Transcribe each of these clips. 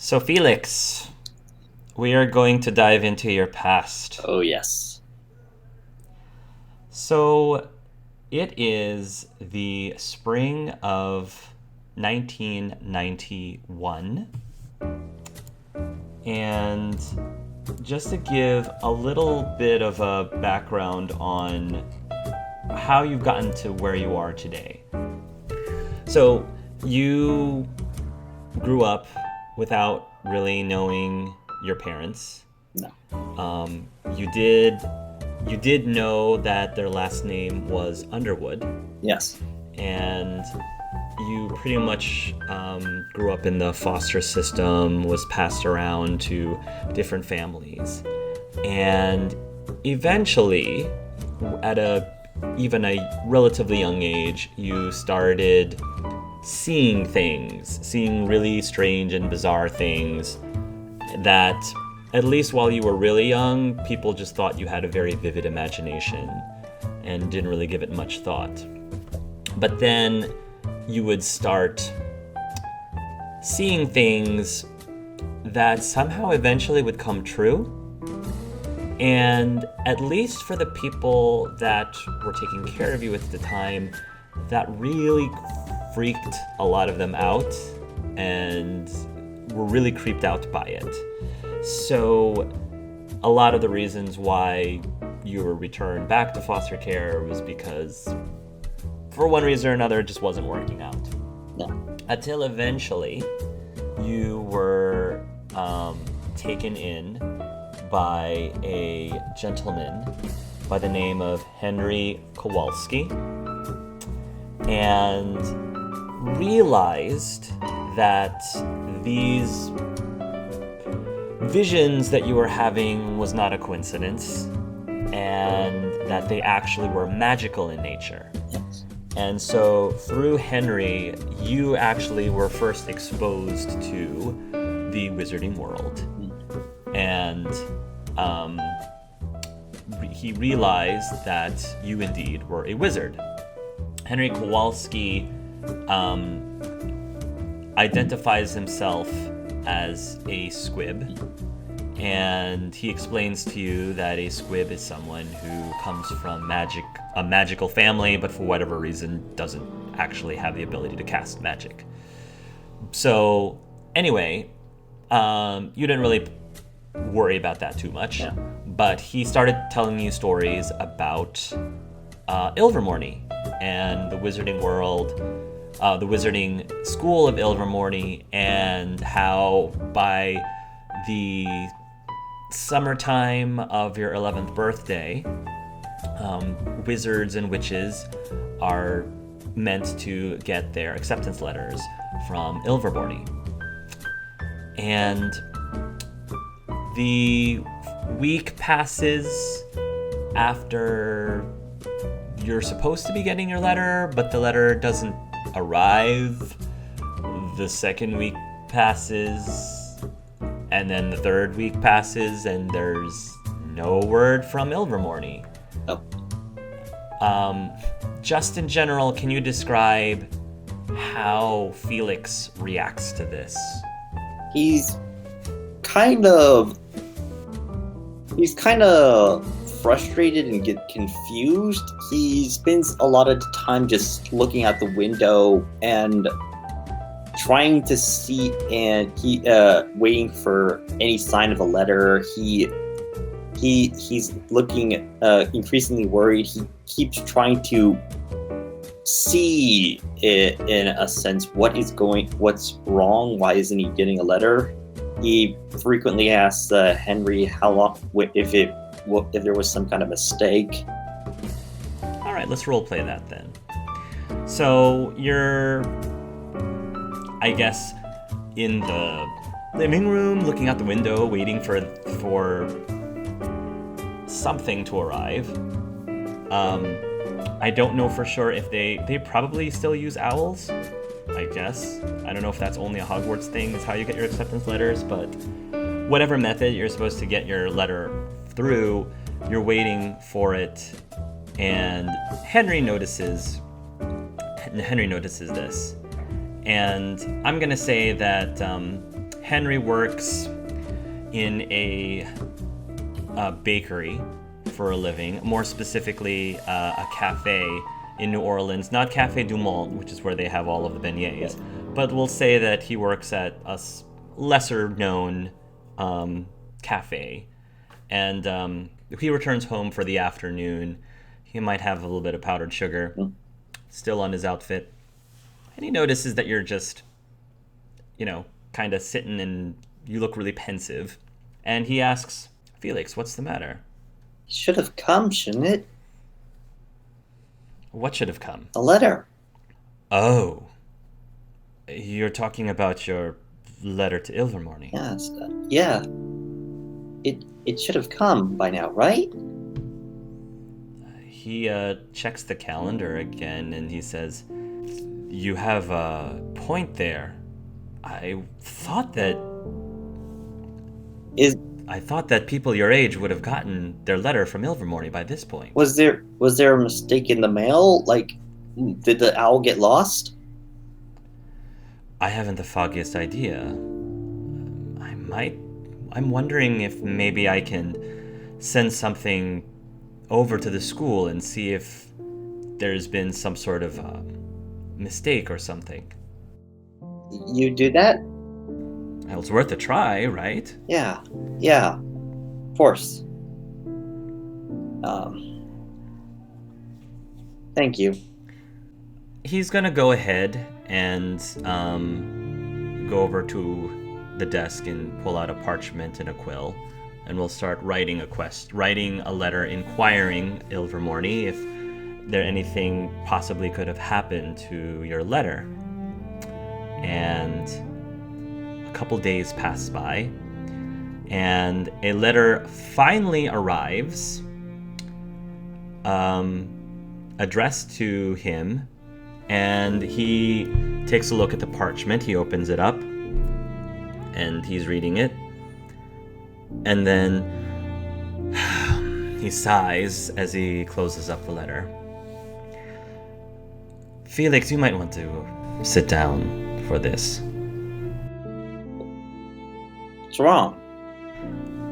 So, Felix, we are going to dive into your past. Oh, yes. So, it is the spring of 1991. And just to give a little bit of a background on how you've gotten to where you are today. So, you grew up without really knowing your parents. No. Um, you did you did know that their last name was Underwood, Yes. and you pretty much grew up in the foster system, was passed around to different families, and eventually, at even a relatively young age, you started seeing really strange and bizarre things that, at least while you were really young, people just thought you had a very vivid imagination and didn't really give it much thought. But then you would start seeing things that somehow eventually would come true. And at least for the people that were taking care of you at the time, that really freaked a lot of them out and were really creeped out by it. So a lot of the reasons why you were returned back to foster care was because, for one reason or another, it just wasn't working out. No. Until eventually you were taken in by a gentleman by the name of Henry Kowalski, and realized that these visions that you were having was not a coincidence, and that they actually were magical in nature. Yes. And so through Henry, you actually were first exposed to the wizarding world. And he realized that you indeed were a wizard. Henry Kowalski identifies himself as a squib, and he explains to you that a squib is someone who comes from a magical family, but for whatever reason doesn't actually have the ability to cast magic. So anyway, you didn't really worry about that too much, Yeah. but he started telling you stories about Ilvermorny and the wizarding world, the wizarding school of Ilvermorny, and how by the summertime of your 11th birthday, wizards and witches are meant to get their acceptance letters from Ilvermorny. And the week passes after you're supposed to be getting your letter, but the letter doesn't arrive. The second week passes, and then the third week passes, and there's no word from Ilvermorny. Oh. Just in general, can you describe how Felix reacts to this? He's kind of frustrated and get confused. He spends a lot of time just looking out the window and trying to see, and he waiting for any sign of a letter. He's looking increasingly worried. He keeps trying to see it in a sense. What's wrong? Why isn't he getting a letter? He frequently asks Henry how long, if there was some kind of mistake. All right, let's roleplay that then. So you're, I guess, in the living room, looking out the window, waiting for something to arrive. I don't know for sure if they probably still use owls, I guess. I don't know if that's only a Hogwarts thing, is how you get your acceptance letters, but whatever method you're supposed to get your letter through, you're waiting for it, and Henry notices this. And I'm gonna say that Henry works in a bakery for a living, more specifically a cafe in New Orleans, not Cafe Du Monde, which is where they have all of the beignets, but we'll say that he works at a lesser known cafe. And if he returns home for the afternoon, he might have a little bit of powdered sugar still on his outfit. And he notices that you're just, kind of sitting and you look really pensive. And he asks, Felix, what's the matter? It should have come, shouldn't it? What should have come? A letter. Oh. You're talking about your letter to Ilvermorny. Yes. Yeah. It should have come by now, right? He checks the calendar again and he says, you have a point there. I thought that people your age would have gotten their letter from Ilvermorny by this point. Was there a mistake in the mail? Like, did the owl get lost? I haven't the foggiest idea. I'm wondering if maybe I can send something over to the school and see if there's been some sort of mistake or something. You do that? Well, it's worth a try, right? Yeah, of course. Thank you. He's gonna go ahead and go over to the desk and pull out a parchment and a quill, and we'll start writing a letter inquiring Ilvermorny if there anything possibly could have happened to your letter. And a couple days pass by, and a letter finally arrives, addressed to him, and he takes a look at the parchment. He opens it up, and he's reading it, and then he sighs as he closes up the letter. Felix, you might want to sit down for this. What's wrong?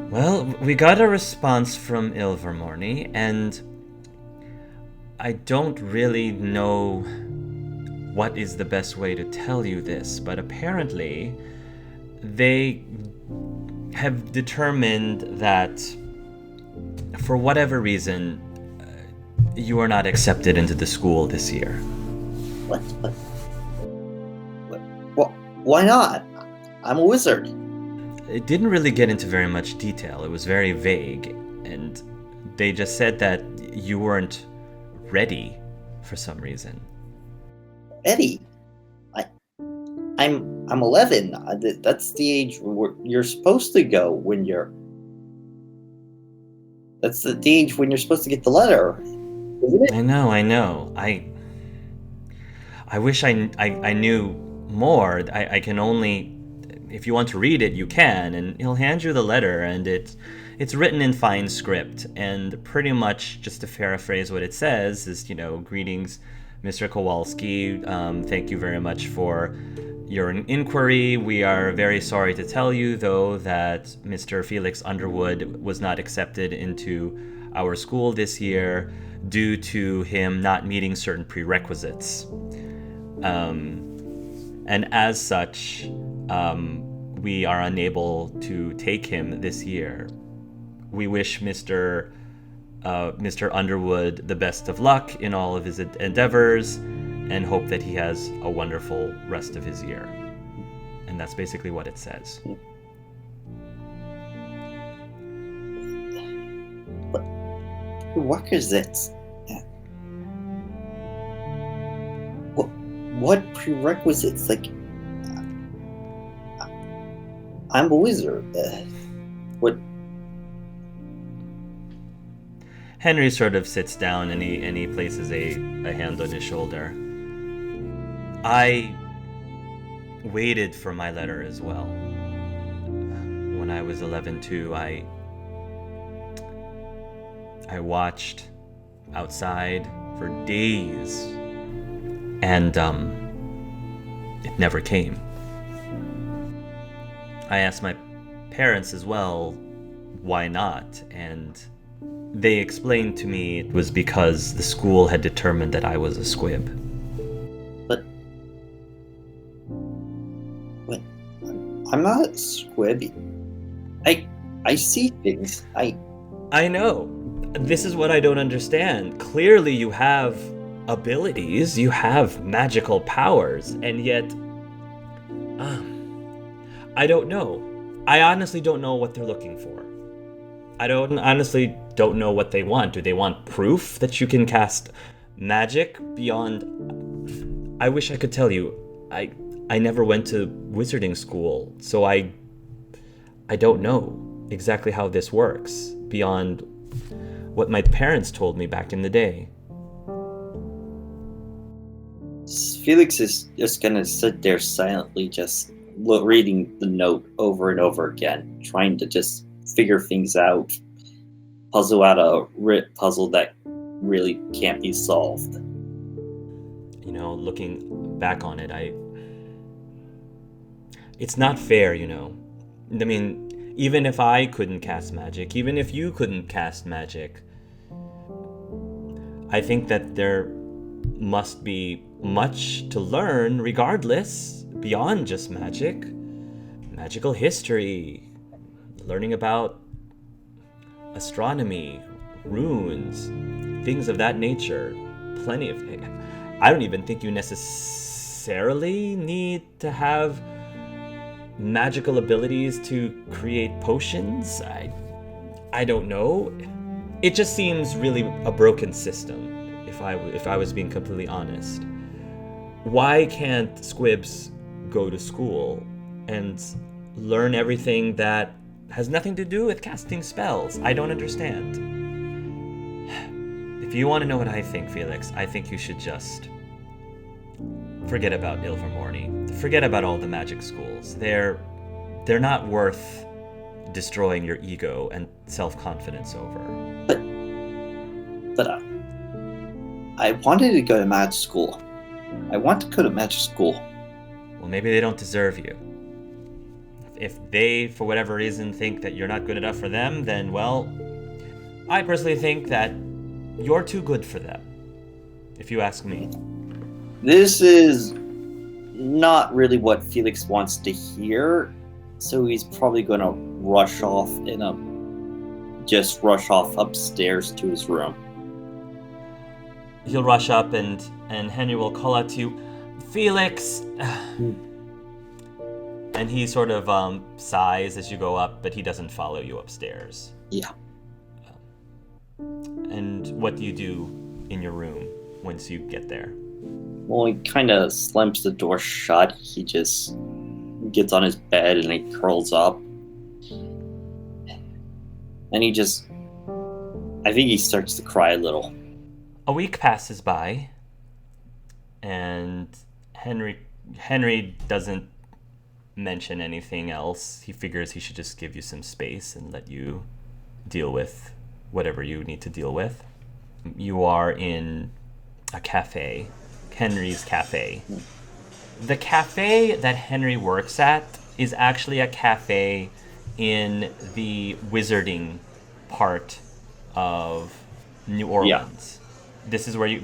Well, we got a response from Ilvermorny, and I don't really know what is the best way to tell you this, but apparently they have determined that for whatever reason you are not accepted into the school this year. What? Why not? I'm a wizard. It didn't really get into very much detail. It was very vague, and they just said that you weren't ready for some reason. Eddie, I'm 11. That's the age where you're supposed to go when you're. That's the age when you're supposed to get the letter, isn't it? I know. I wish I knew more. I can only, if you want to read it, you can, and he'll hand you the letter, and it's written in fine script, and pretty much, just to paraphrase what it says, is, greetings, Mr. Kowalski, thank you very much for your inquiry. We are very sorry to tell you, though, that Mr. Felix Underwood was not accepted into our school this year due to him not meeting certain prerequisites. And as such, we are unable to take him this year. We wish Mr. Underwood the best of luck in all of his endeavors, and hope that he has a wonderful rest of his year. And that's basically what it says. What is it? What prerequisites? Like, I'm a wizard. What? Henry sort of sits down and he places a hand on his shoulder. I waited for my letter as well. When I was 11 too, I watched outside for days, and it never came. I asked my parents as well, why not? And they explained to me it was because the school had determined that I was a squib. But I'm not a squib. I see things. I know. This is what I don't understand. Clearly you have abilities, you have magical powers, and yet I don't know. I honestly don't know what they're looking for. I honestly don't know what they want. Do they want proof that you can cast magic beyond... I wish I could tell you. I never went to wizarding school, so I don't know exactly how this works beyond what my parents told me back in the day. Felix is just gonna sit there silently, just reading the note over and over again, trying to just figure things out, puzzle out a puzzle that really can't be solved. You know, looking back on it, it's not fair, you know. I mean, even if I couldn't cast magic, even if you couldn't cast magic, I think that there must be much to learn regardless, beyond just magic. Magical history, learning about astronomy, runes, things of that nature. Plenty of... I don't even think you necessarily need to have magical abilities to create potions. I don't know. It just seems really a broken system, if I was being completely honest. Why can't squibs go to school and learn everything that has nothing to do with casting spells? I don't understand. If you want to know what I think, Felix, I think you should just forget about Ilvermorny. Forget about all the magic schools. They're not worth destroying your ego and self-confidence over. But I wanted to go to magic school. I want to go to magic school. Well, maybe they don't deserve you. If they, for whatever reason, think that you're not good enough for them, then, well, I personally think that you're too good for them, if you ask me. This is not really what Felix wants to hear, so he's probably going to rush off upstairs to his room. He'll rush up and Henry will call out to you, Felix! And he sort of sighs as you go up, but he doesn't follow you upstairs. Yeah. And what do you do in your room once you get there? Well, he kind of slams the door shut. He just gets on his bed and he curls up. And I think he starts to cry a little. A week passes by, and Henry doesn't mention anything else. He figures he should just give you some space and let you deal with whatever you need to deal with. You are in a cafe, Henry's cafe. The cafe that Henry works at is actually a cafe in the wizarding part of New Orleans. Yeah.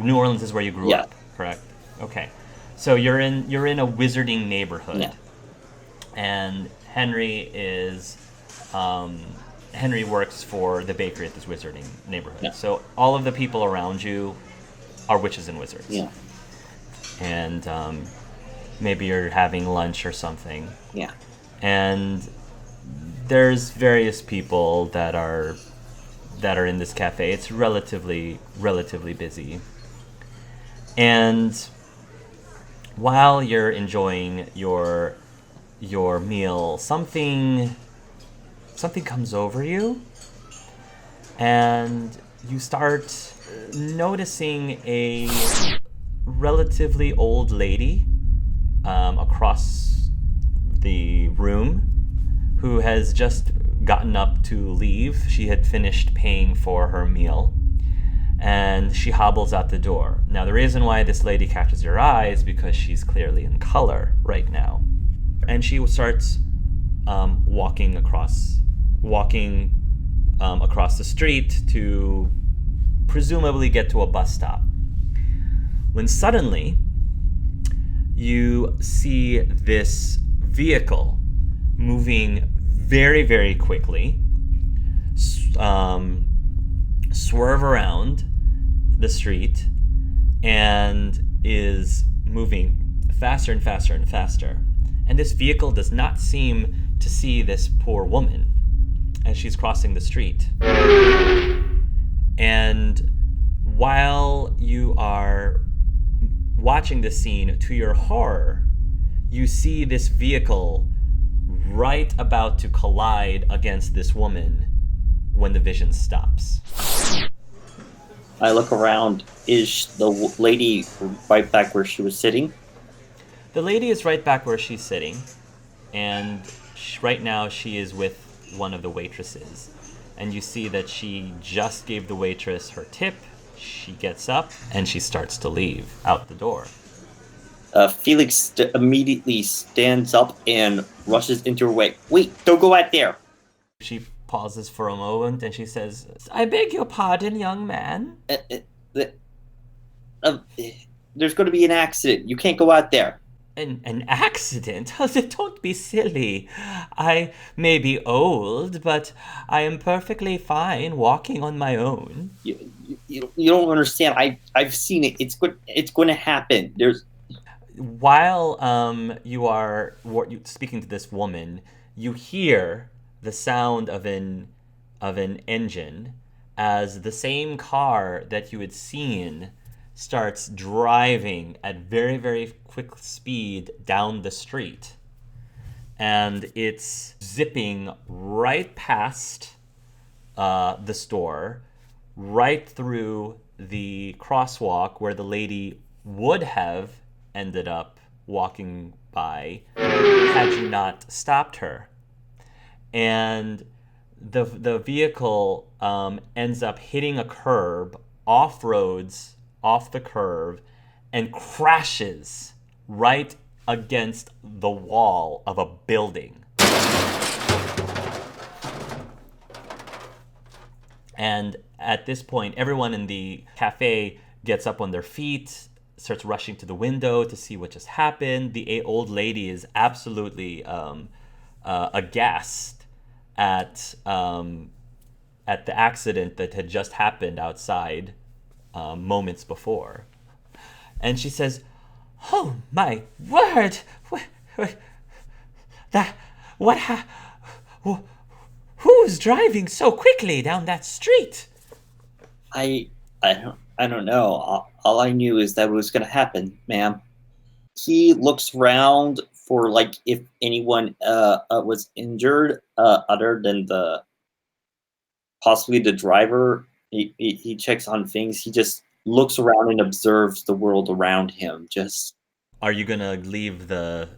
New Orleans is where you grew up, correct? Okay. So you're in a wizarding neighborhood. Yeah. And Henry works for the bakery at this wizarding neighborhood. Yeah. So all of the people around you are witches and wizards. Yeah. And maybe you're having lunch or something. Yeah. And there's various people that are in this cafe. It's relatively busy. And while you're enjoying your meal, something comes over you, and you start noticing a relatively old lady across the room who has just gotten up to leave. She had finished paying for her meal, and she hobbles out the door. Now, the reason why this lady catches your eye is because she's clearly in color right now. And she starts walking across the street to presumably get to a bus stop. When suddenly you see this vehicle moving very, very quickly, swerve around the street, and is moving faster and faster and faster. And this vehicle does not seem to see this poor woman as she's crossing the street. And while you are watching this scene, to your horror, you see this vehicle right about to collide against this woman when the vision stops. I look around. Is the lady right back where she was sitting? The lady is right back where she's sitting, and right now she is with one of the waitresses. And you see that she just gave the waitress her tip. She gets up, and she starts to leave out the door. Felix immediately stands up and rushes into her way. Wait, don't go out there. She pauses for a moment, and she says, "I beg your pardon, young man." There's going to be an accident. You can't go out there. An accident? Don't be silly. I may be old, but I am perfectly fine walking on my own. You don't understand. I've seen it. It's going to happen. While you are speaking to this woman, you hear the sound of an engine as the same car that you had seen starts driving at very, very quick speed down the street. And it's zipping right past the store, right through the crosswalk where the lady would have ended up walking by had you not stopped her. And the vehicle ends up hitting a curb, off-roads off the curve, and crashes right against the wall of a building. And at this point, everyone in the cafe gets up on their feet, starts rushing to the window to see what just happened. The old lady is absolutely aghast at the accident that had just happened outside moments before. And she says, "Oh my word! Who's driving so quickly down that street?" I don't know. All I knew is that it was going to happen, ma'am. He looks around for if anyone was injured other than possibly the driver. He checks on things. He just looks around and observes the world around him. Are you gonna leave the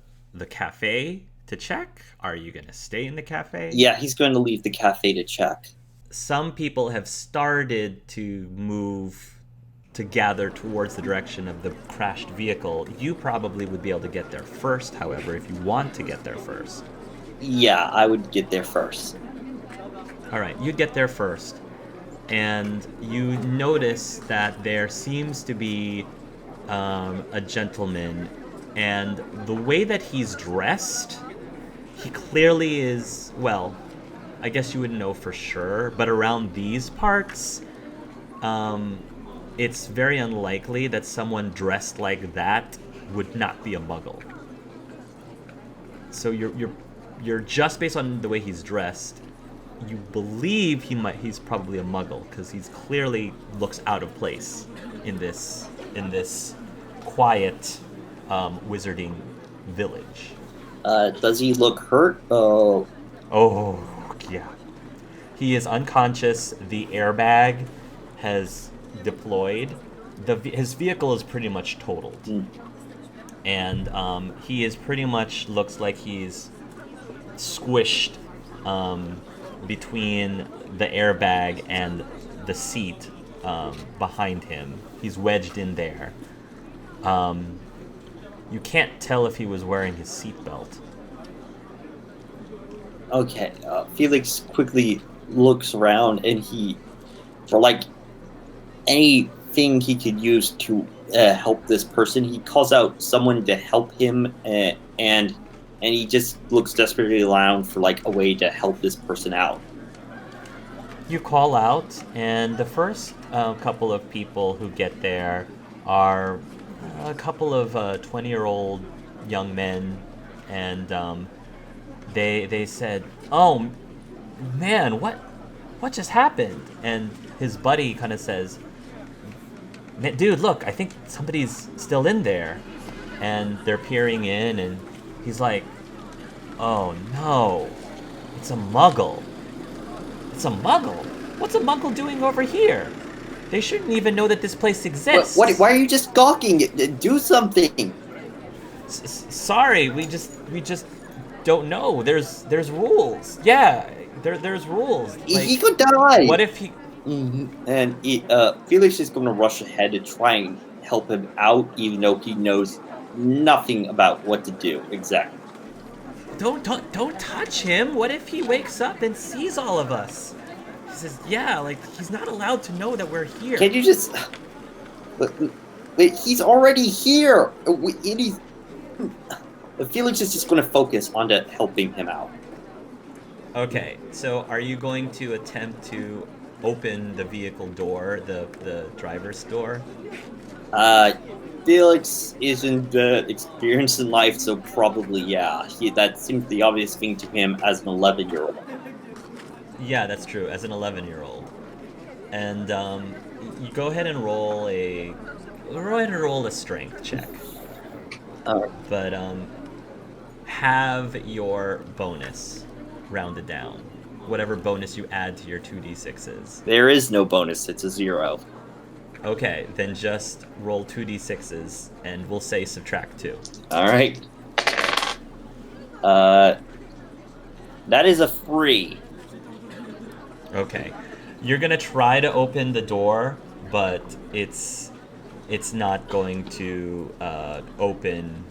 cafe to check? Are you gonna stay in the cafe? Yeah, he's going to leave the cafe to check. Some people have started to move to gather towards the direction of the crashed vehicle. You probably would be able to get there first, however, if you want to get there first. Yeah, I would get there first. All right, you get there first. And you notice that there seems to be a gentleman, and the way that he's dressed, he clearly is, well, I guess you wouldn't know for sure, but around these parts, it's very unlikely that someone dressed like that would not be a muggle. So you're just based on the way he's dressed, you believe he's probably a muggle, because he's clearly looks out of place in this quiet wizarding village. Does he look hurt? Oh yeah, he is unconscious. The airbag has deployed. His vehicle is pretty much totaled. And he is pretty much looks like he's squished between the airbag and the seat behind him. He's wedged in there. You can't tell if he was wearing his seatbelt. Okay, Felix quickly looks around and for like anything he could use to help this person, he calls out someone to help him, and he just looks desperately around for like a way to help this person out. You call out, and the first couple of people who get there are a couple of 20-year-old young men, and they said, "Oh man, what just happened?" And his buddy kind of says, "Dude, look, I think somebody's still in there." And they're peering in, and he's like, "Oh no, it's a muggle. It's a muggle? What's a muggle doing over here? They shouldn't even know that this place exists." Why are you just gawking? Do something. Sorry, we just don't know. There's rules. Yeah, there's rules. Like, He could die. what if he? And Felix is going to rush ahead to try and help him out, even though he knows nothing about what to do exactly. Don't touch him. What if he wakes up and sees all of us? He says, yeah, like he's not allowed to know that we're here. Can you just? Wait, he's already here. Felix is just going to focus on helping him out. Okay, so are you going to attempt to open the vehicle door, the driver's door? Felix isn't experienced in life, so probably yeah. That seems the obvious thing to him as an 11-year-old. Yeah, that's true. As an 11-year-old, and you go ahead and roll a strength check. But have your bonus rounded down. Whatever bonus you add to your 2d6s. There is no bonus, it's a 0. Okay, then just roll 2d6s, and we'll say subtract 2. Alright. That is a 3. Okay. You're gonna try to open the door, but it's not going to open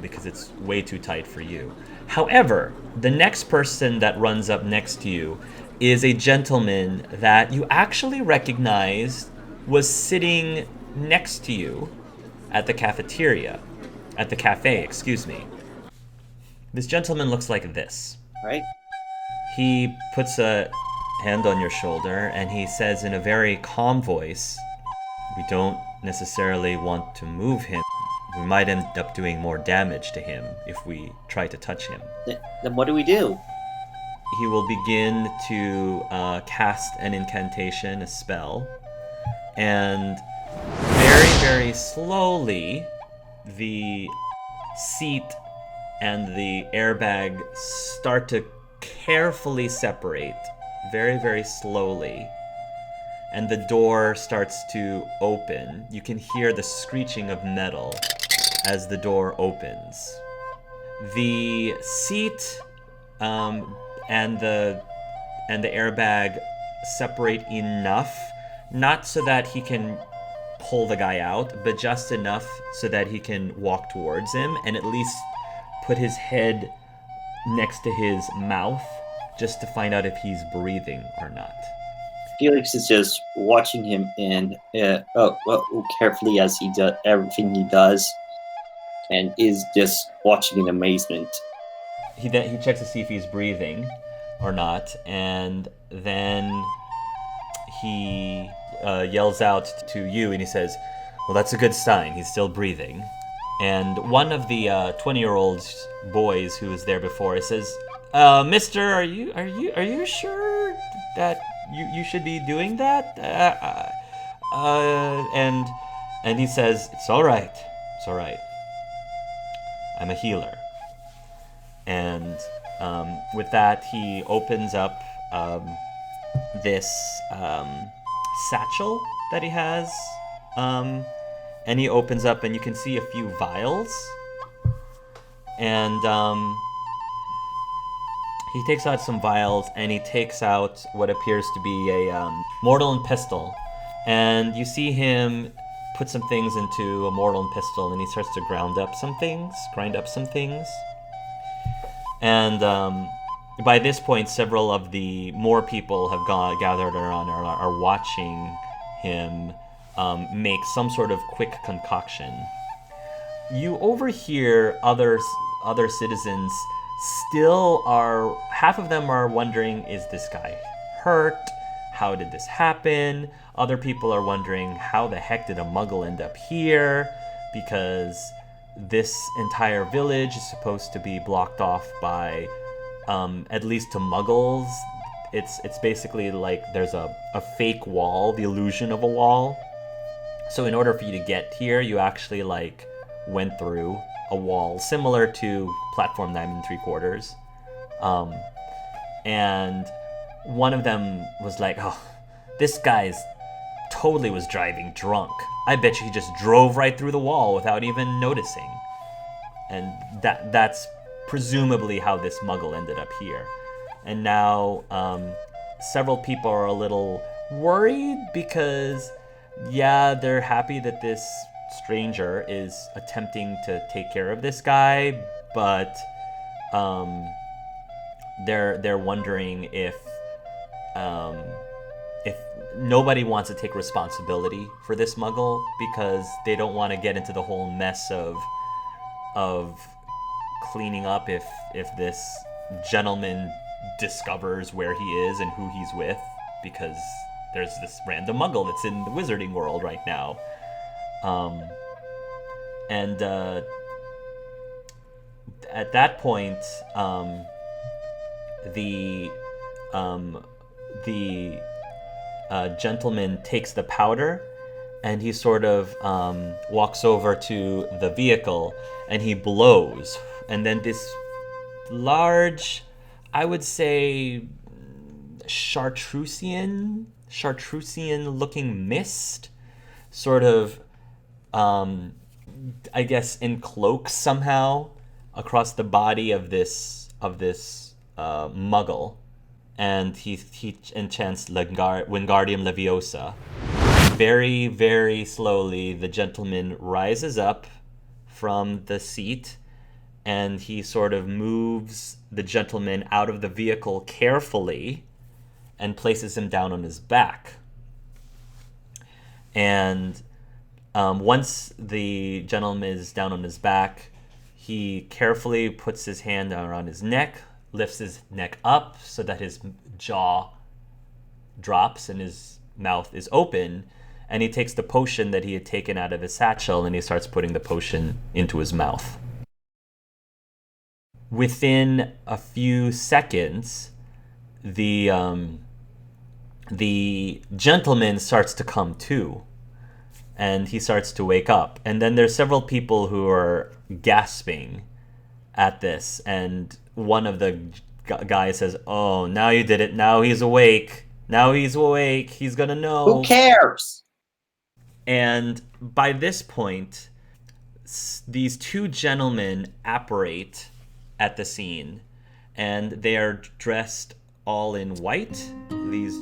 because it's way too tight for you. However, the next person that runs up next to you is a gentleman that you actually recognized was sitting next to you at the cafe, excuse me. This gentleman looks like this. Right? He puts a hand on your shoulder and he says in a very calm voice, "We don't necessarily want to move him. We might end up doing more damage to him if we try to touch him." Then what do we do? He will begin to cast an incantation, a spell, and very, very slowly the seat and the airbag start to carefully separate, very, very slowly. And the door starts to open. You can hear the screeching of metal as the door opens. The seat and the airbag separate enough, not so that he can pull the guy out, but just enough so that he can walk towards him and at least put his head next to his mouth just to find out if he's breathing or not. Felix is just watching him and carefully as he does everything he does, and is just watching in amazement. He checks to see if he's breathing or not, and then he yells out to you, and he says, "Well, that's a good sign. He's still breathing." And one of the 20-year-old boys who was there before says, "Mister, are you sure that you should be doing that?" And he says, "It's all right. It's all right. I'm a healer." And with that, he opens up this satchel that he has, and he opens up, and you can see a few vials, and he takes out some vials, and he takes out what appears to be a mortal and pestle, and you see him put some things into a mortal and pestle, and he starts to grind up some things, and by this point, several of the more people have gathered around, are watching him make some sort of quick concoction. You overhear other citizens still are, half of them are wondering, is this guy hurt? How did this happen? Other people are wondering, how the heck did a muggle end up here? Because this entire village is supposed to be blocked off by, at least to muggles, it's basically like there's a fake wall, the illusion of a wall. So in order for you to get here, you actually like went through a wall similar to platform 9 3/4. And one of them was like, oh, this guy's totally was driving drunk. I bet you he just drove right through the wall without even noticing. And that's presumably how this muggle ended up here. And now several people are a little worried because, yeah, they're happy that this stranger is attempting to take care of this guy, but they're wondering if nobody wants to take responsibility for this muggle because they don't want to get into the whole mess of cleaning up if this gentleman discovers where he is and who he's with, because there's this random muggle that's in the wizarding world right now. And at that point, the gentleman takes the powder and he sort of walks over to the vehicle and he blows, and then this large, I would say, chartreuseian looking mist sort of I guess encloaks somehow across the body of this muggle, and he enchants Wingardium Leviosa. Very, very slowly, the gentleman rises up from the seat, and he sort of moves the gentleman out of the vehicle carefully and places him down on his back. And once the gentleman is down on his back, he carefully puts his hand around his neck, lifts his neck up so that his jaw drops and his mouth is open, and he takes the potion that he had taken out of his satchel and he starts putting the potion into his mouth. Within a few seconds, the gentleman starts to come to, and he starts to wake up. And then there's several people who are gasping at this, and one of the guys says, "Oh, now you did it. Now he's awake. Now he's awake. He's gonna know." Who cares? And by this point, these two gentlemen apparate at the scene, and they are dressed all in white. These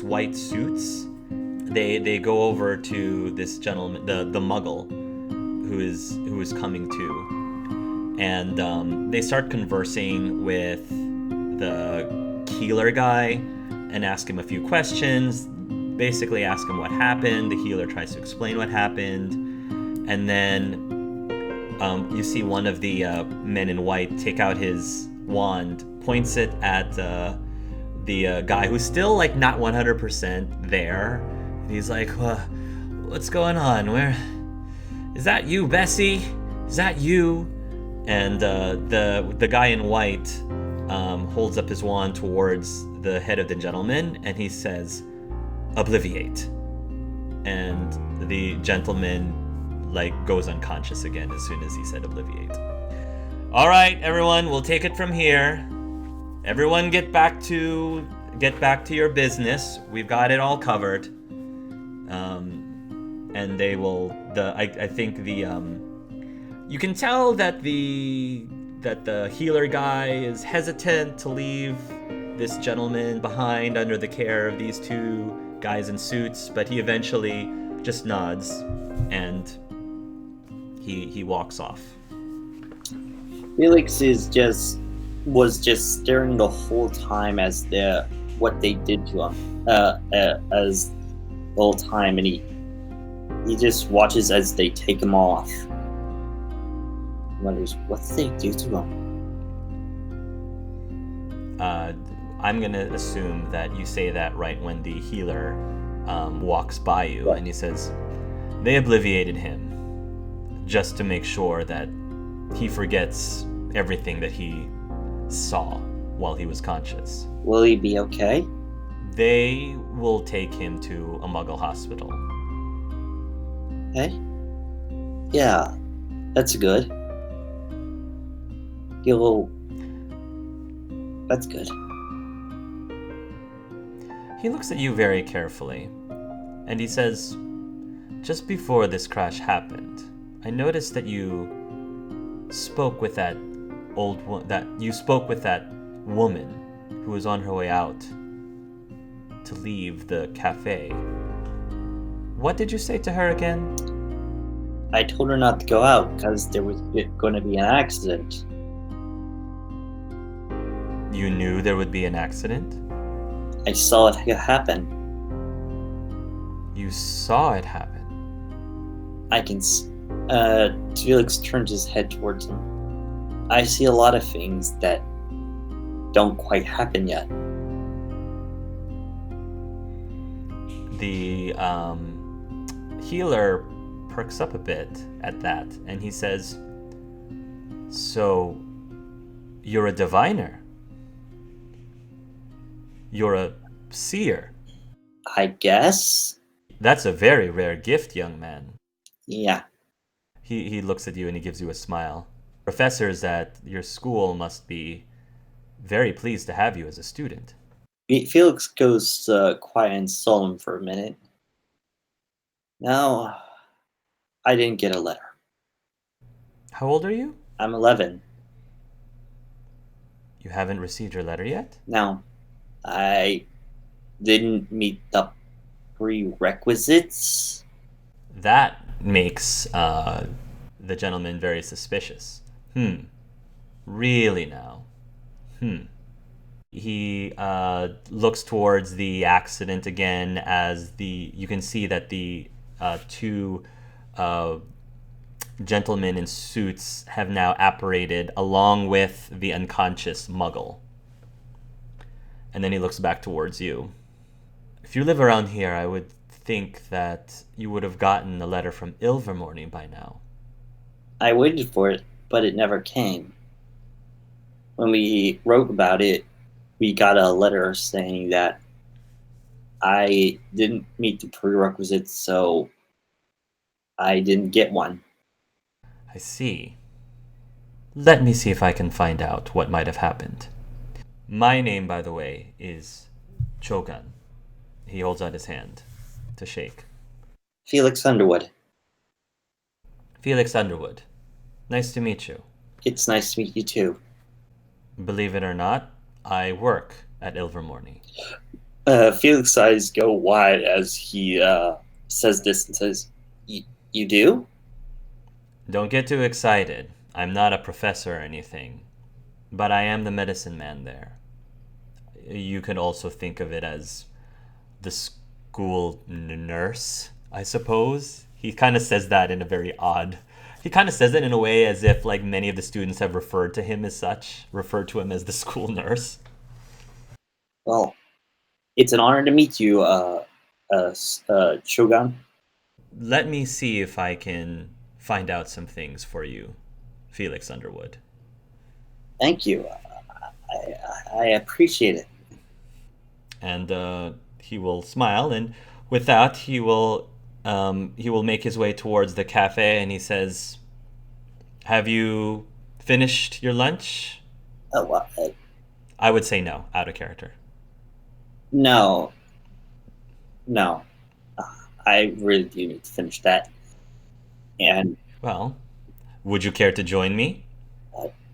white suits. They go over to this gentleman, the muggle, who is coming to, and they start conversing with the healer guy and ask him a few questions. Basically, ask him what happened. The healer tries to explain what happened, and then you see one of the men in white take out his wand, points it at the guy who's still like not 100% there. And he's like, "What's going on? Where is that? You, Bessie? Is that you?" And the guy in white holds up his wand towards the head of the gentleman, and he says, "Obliviate." And the gentleman goes unconscious again as soon as he said "obliviate." All right, everyone, we'll take it from here. Everyone get back to your business. We've got it all covered. And they will. I think you can tell that the healer guy is hesitant to leave this gentleman behind under the care of these two guys in suits, but he eventually just nods and he walks off. Felix is just was just staring the whole time as what they did to him, as the whole time, and he just watches as they take him off. He wonders what did they do to him. I'm going to assume that you say that right when the healer walks by you, Right. and he says, they obliviated him just to make sure that he forgets everything that he saw while he was conscious. Will he be okay? They will take him to a Muggle hospital. Okay. Yeah, that's good. That's good. He looks at you very carefully, and he says, just before this crash happened, I noticed that you spoke with that woman who was on her way out to leave the cafe. What did you say to her again? I told her not to go out because there was going to be an accident. You knew there would be an accident? I saw it happen. You saw it happen? I can. Felix turns his head towards him. I see a lot of things that don't quite happen yet. The healer perks up a bit at that, and he says, so you're a diviner? You're a seer? I guess? That's a very rare gift, young man. Yeah. He looks at you and he gives you a smile. Professors at your school must be very pleased to have you as a student. Felix goes quiet and solemn for a minute. No, I didn't get a letter. How old are you? I'm 11. You haven't received your letter yet? No, I didn't meet the prerequisites. That makes the gentleman very suspicious. Really now? He looks towards the accident again as you can see that the two gentlemen in suits have now apparated along with the unconscious Muggle. And then he looks back towards you. If you live around here, I would think that you would have gotten a letter from Ilvermorny by now. I waited for it, but it never came. When we wrote about it, we got a letter saying that I didn't meet the prerequisites, so I didn't get one. I see. Let me see if I can find out what might have happened. My name, by the way, is Chogan. He holds out his hand to shake. Felix Underwood. Felix Underwood. Nice to meet you. It's nice to meet you too. Believe it or not, I work at Ilvermorny. Felix's eyes go wide as he says this and says, You do? Don't get too excited. I'm not a professor or anything, but I am the medicine man there. You can also think of it as the school nurse, I suppose. He kind of says that in a very odd... He kind of says it in a way as if like many of the students have referred to him as such, referred to him as the school nurse. Well, it's an honor to meet you, Shogun. Let me see if I can find out some things for you, Felix Underwood. Thank you. I appreciate it. And he will smile, and with that, he will make his way towards the cafe, and he says, "Have you finished your lunch?" I would say no, out of character. No. I really do need to finish that. And well, would you care to join me?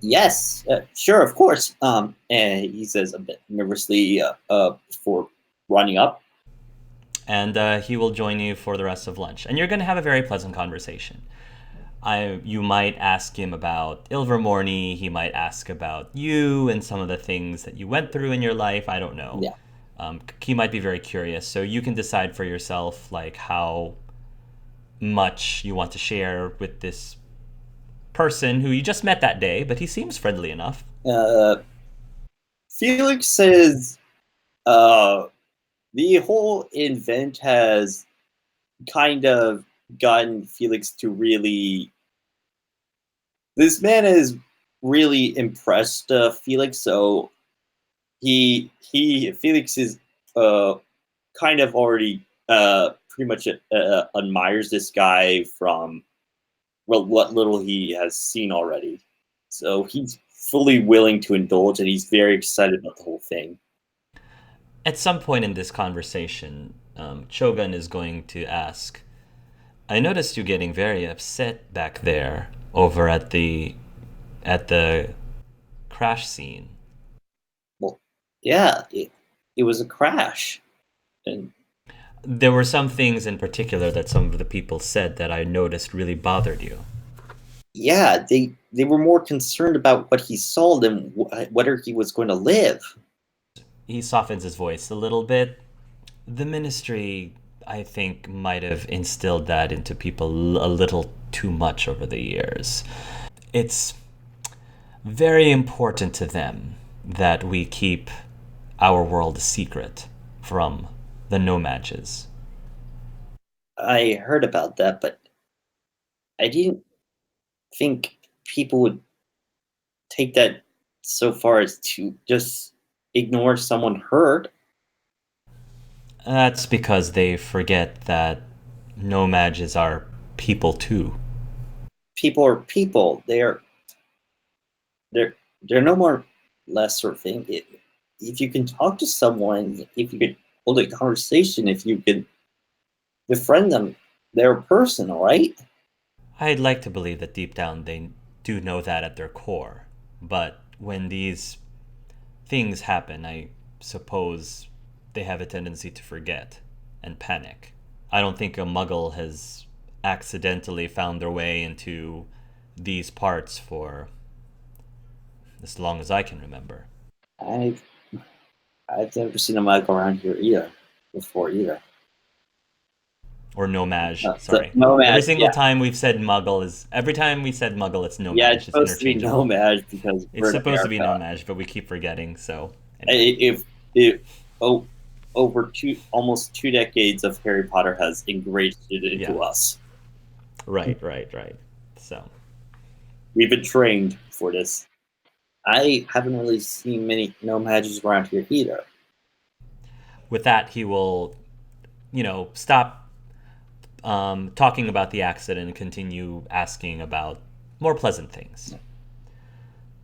Yes, sure, of course. And he says a bit nervously before running up. And he will join you for the rest of lunch. And you're going to have a very pleasant conversation. you might ask him about Ilvermorny. He might ask about you and some of the things that you went through in your life. I don't know. Yeah. He might be very curious. So you can decide for yourself, like, how much you want to share with this person who you just met that day, but he seems friendly enough. Felix says, uh, the whole event has kind of gotten Felix to really. This man has really impressed Felix, so Felix is uh kind of already pretty much admires this guy from, well, what little he has seen already. So he's fully willing to indulge, and he's very excited about the whole thing. At some point in this conversation, Chogun is going to ask, I noticed you getting very upset back there over at the crash scene. Well, yeah, it was a crash, and There were some things in particular that some of the people said that I noticed really bothered you. yeah, they were more concerned about what he saw than whether he was going to live. He softens his voice a little bit. The ministry, I think, might have instilled that into people a little too much over the years. It's very important to them that we keep our world a secret from the No-Matches. I heard about that, but I didn't think people would take that so far as to just ignore someone hurt. That's because they forget that No-Matches are people too. People are people. They're they're no more lesser thing. If you can talk to someone, if you could hold a conversation, if you could befriend them, they're a person, all right? I'd like to believe that deep down they do know that at their core. But when these things happen, I suppose they have a tendency to forget and panic. I don't think a muggle has accidentally found their way into these parts for as long as I can remember. I've I've never seen a mic around here either before either. Or No-Maj, So sorry. Every nomad, single yeah, time we've said muggle is every time we said muggle it's yeah, it's No-Maj. It's supposed to be interchangeable. nomad because It's we're in supposed to be America. No-Maj, but we keep forgetting, so anyway. If oh, over almost 2 decades of Harry Potter has ingrained it Yeah. into us. Right. So We've been trained for this. I haven't really seen many nomads around here either. with that, he will, stop talking about the accident and continue asking about more pleasant things.